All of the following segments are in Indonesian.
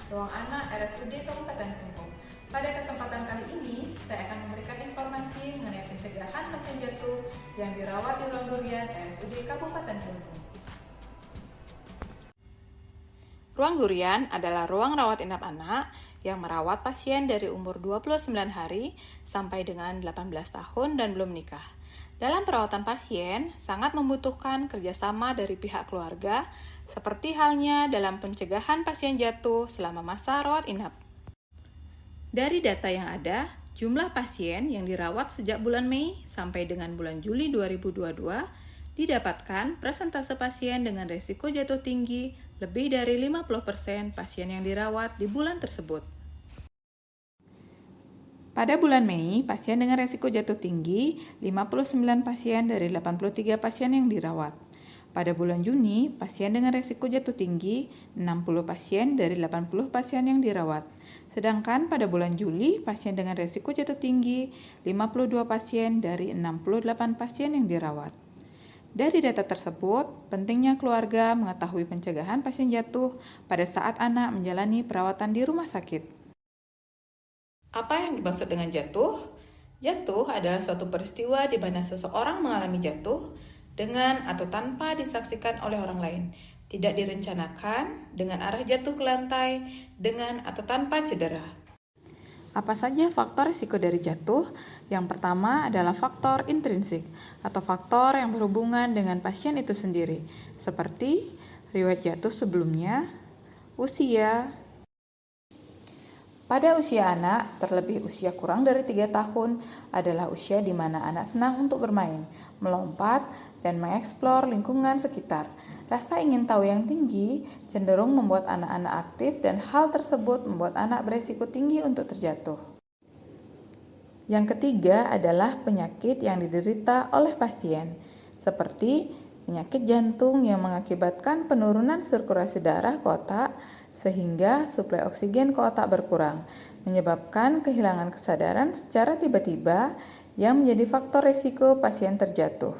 Ruang Anak RSUD Kabupaten Klungkung. Pada kesempatan kali ini, saya akan memberikan informasi mengenai pencegahan pasien jatuh yang dirawat di ruang durian RSUD Kabupaten Klungkung. Ruang durian adalah ruang rawat inap anak yang merawat pasien dari umur 29 hari sampai dengan 18 tahun dan belum nikah. Dalam perawatan pasien, sangat membutuhkan kerjasama dari pihak keluarga, seperti halnya dalam pencegahan pasien jatuh selama masa rawat inap. Dari data yang ada, jumlah pasien yang dirawat sejak bulan Mei sampai dengan bulan Juli 2022 didapatkan persentase pasien dengan risiko jatuh tinggi lebih dari 50% pasien yang dirawat di bulan tersebut. Pada bulan Mei, pasien dengan risiko jatuh tinggi 59 pasien dari 83 pasien yang dirawat. Pada bulan Juni, pasien dengan risiko jatuh tinggi 60 pasien dari 80 pasien yang dirawat. Sedangkan pada bulan Juli, pasien dengan risiko jatuh tinggi 52 pasien dari 68 pasien yang dirawat. Dari data tersebut, pentingnya keluarga mengetahui pencegahan pasien jatuh pada saat anak menjalani perawatan di rumah sakit. Apa yang dimaksud dengan jatuh? Jatuh adalah suatu peristiwa di mana seseorang mengalami jatuh dengan atau tanpa disaksikan oleh orang lain, tidak direncanakan, dengan arah jatuh ke lantai, dengan atau tanpa cedera. Apa saja faktor risiko dari jatuh? Yang pertama adalah faktor intrinsik atau faktor yang berhubungan dengan pasien itu sendiri, seperti riwayat jatuh sebelumnya, usia. Pada usia anak, terlebih usia kurang dari 3 tahun, adalah usia di mana anak senang untuk bermain, melompat, dan mengeksplor lingkungan sekitar. Rasa ingin tahu yang tinggi cenderung membuat anak-anak aktif dan hal tersebut membuat anak beresiko tinggi untuk terjatuh. Yang ketiga adalah penyakit yang diderita oleh pasien, seperti penyakit jantung yang mengakibatkan penurunan sirkulasi darah ke otak, sehingga suplai oksigen ke otak berkurang, menyebabkan kehilangan kesadaran secara tiba-tiba yang menjadi faktor risiko pasien terjatuh.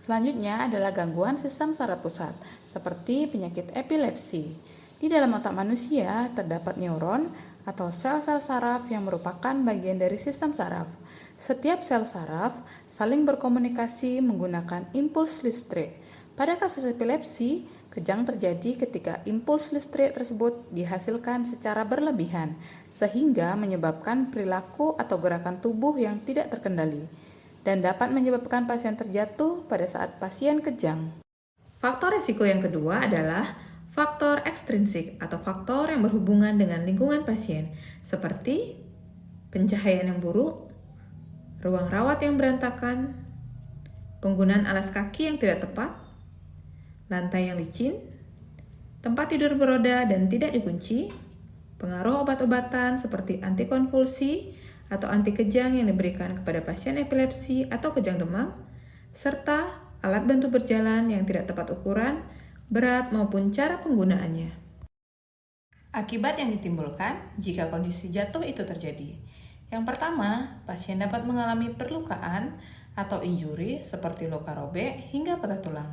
Selanjutnya adalah gangguan sistem saraf pusat, seperti penyakit epilepsi. Di dalam otak manusia terdapat neuron atau sel-sel saraf yang merupakan bagian dari sistem saraf. Setiap sel saraf saling berkomunikasi menggunakan impuls listrik. Pada kasus epilepsi, kejang terjadi ketika impuls listrik tersebut dihasilkan secara berlebihan, sehingga menyebabkan perilaku atau gerakan tubuh yang tidak terkendali, dan dapat menyebabkan pasien terjatuh pada saat pasien kejang. Faktor risiko yang kedua adalah faktor ekstrinsik atau faktor yang berhubungan dengan lingkungan pasien, seperti pencahayaan yang buruk, ruang rawat yang berantakan, penggunaan alas kaki yang tidak tepat, lantai yang licin, tempat tidur beroda dan tidak dikunci, pengaruh obat-obatan seperti antikonvulsi atau anti kejang yang diberikan kepada pasien epilepsi atau kejang demam, serta alat bantu berjalan yang tidak tepat ukuran, berat maupun cara penggunaannya. Akibat yang ditimbulkan jika kondisi jatuh itu terjadi. Yang pertama, pasien dapat mengalami perlukaan atau injuri seperti luka robek hingga patah tulang.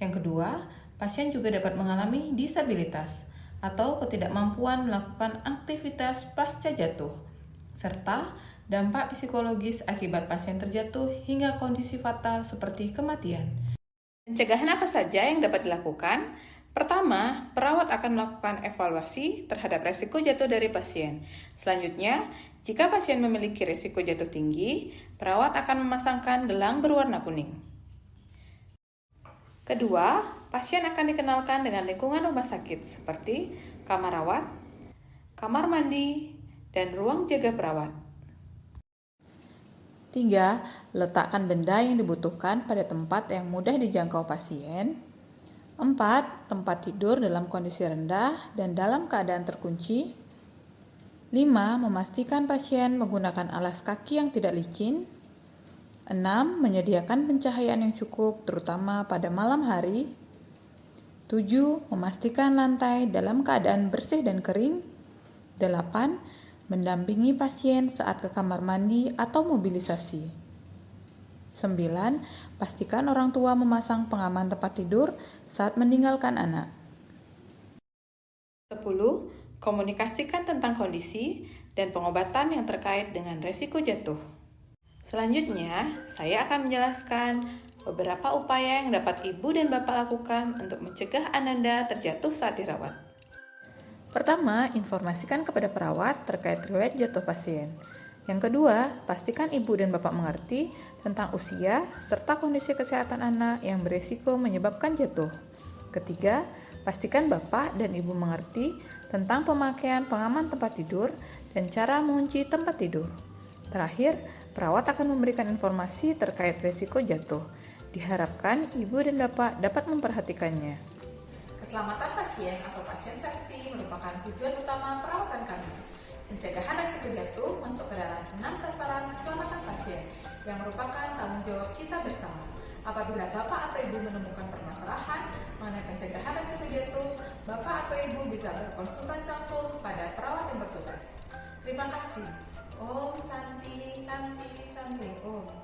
Yang kedua, pasien juga dapat mengalami disabilitas atau ketidakmampuan melakukan aktivitas pasca jatuh, serta dampak psikologis akibat pasien terjatuh hingga kondisi fatal seperti kematian. Pencegahan apa saja yang dapat dilakukan? Pertama, perawat akan melakukan evaluasi terhadap risiko jatuh dari pasien. Selanjutnya, jika pasien memiliki risiko jatuh tinggi, perawat akan memasangkan gelang berwarna kuning. Kedua, pasien akan dikenalkan dengan lingkungan rumah sakit seperti kamar rawat, kamar mandi, dan ruang jaga perawat. 3. Letakkan benda yang dibutuhkan pada tempat yang mudah dijangkau pasien. 4. Tempat tidur dalam kondisi rendah dan dalam keadaan terkunci. 5. Memastikan pasien menggunakan alas kaki yang tidak licin. 6. Menyediakan pencahayaan yang cukup, terutama pada malam hari. 7. Memastikan lantai dalam keadaan bersih dan kering. 8. Mendampingi pasien saat ke kamar mandi atau mobilisasi. 9. Pastikan orang tua memasang pengaman tempat tidur saat meninggalkan anak. 10. Komunikasikan tentang kondisi dan pengobatan yang terkait dengan resiko jatuh. Selanjutnya, saya akan menjelaskan beberapa upaya yang dapat Ibu dan Bapak lakukan untuk mencegah Ananda terjatuh saat dirawat. Pertama, informasikan kepada perawat terkait riwayat jatuh pasien. Yang kedua, pastikan Ibu dan Bapak mengerti tentang usia serta kondisi kesehatan anak yang berisiko menyebabkan jatuh. Ketiga, pastikan Bapak dan Ibu mengerti tentang pemakaian pengaman tempat tidur dan cara mengunci tempat tidur. Terakhir, perawat akan memberikan informasi terkait risiko jatuh. Diharapkan Ibu dan Bapak dapat memperhatikannya. Keselamatan pasien atau pasien safety merupakan tujuan utama perawatan kami. Pencegahan risiko jatuh masuk ke dalam 6 sasaran keselamatan pasien yang merupakan tanggung jawab kita bersama. Apabila Bapak atau Ibu menemukan permasalahan mengenai pencegahan risiko jatuh, Bapak atau Ibu bisa berkonsultasi langsung kepada perawat yang bertugas. Terima kasih. Om Santi, Santi, Santi, Om.